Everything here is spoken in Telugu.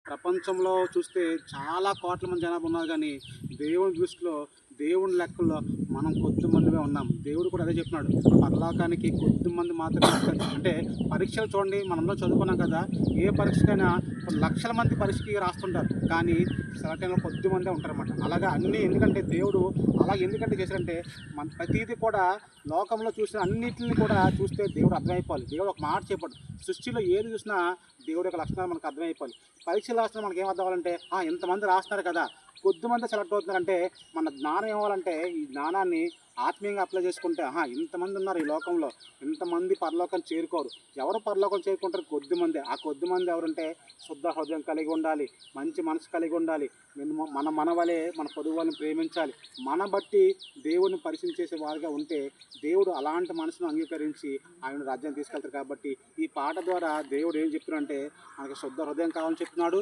ప్రపంచంలో చూస్తే చాలా కోట్ల మంది జనాభా ఉన్నారు కానీ దేవుని దృష్టిలో దేవుని లెక్కల్లో మనం కొద్ది మందిమే ఉన్నాం. దేవుడు కూడా అదే చెప్తున్నాడు. పరలోకానికి కొద్ది మంది మాత్రమే వస్తారు. అంటే పరీక్షలు చూడండి, మనందరం చదువుకున్నాం కదా. ఏ పరీక్షకైనా కొన్ని లక్షల మంది పరీక్షకి రాస్తుంటారు, కానీ సెలెక్ట్ అయిన కొద్ది మందే ఉంటారన్నమాట. అలాగా అన్నీ ఎందుకంటే దేవుడు అలా ఎందుకంటే చేశారంటే మన ప్రతిదీ కూడా లోకంలో చూసిన అన్నిటిని కూడా చూస్తే దేవుడు అర్థమైపోవాలి. దేవుడు ఒక మాట చెప్పాడు. సృష్టిలో ఏది చూసినా దేవుడి యొక్క లక్షణాలు మనకు అర్థమైపోవాలి. పరీక్షలు రాసిన మనకి ఏం అర్థం అవ్వాలంటే ఇంతమంది రాస్తున్నారు కదా, కొద్దిమంది సెలెక్ట్ అవుతున్నారంటే మన జ్ఞానం ఏమవ్వాలంటే ఈ జ్ఞానాన్ని ఆత్మీయంగా అప్లై చేసుకుంటే ఇంతమంది ఉన్నారు ఈ లోకంలో, ఇంతమంది పరలోకం చేరుకోరు. ఎవరు పరలోకం చేరుకుంటారు? కొద్దిమంది. ఆ కొద్దిమంది ఎవరంటే శుద్ధ హృదయం కలిగి ఉండాలి, మంచి మనసు కలిగి ఉండాలి, మన వలె మన పొరుగు వాళ్ళని ప్రేమించాలి, మన బట్టి దేవుడిని పరిచయం చేసే వారిగా ఉంటే దేవుడు అలాంటి మనసును అంగీకరించి ఆయన రాజ్యాన్ని తీసుకెళ్తారు. కాబట్టి ఈ పాట ద్వారా దేవుడు ఏం చెప్తున్నాడంటే మనకి శుద్ధ హృదయం కావాలని చెప్తున్నాడు.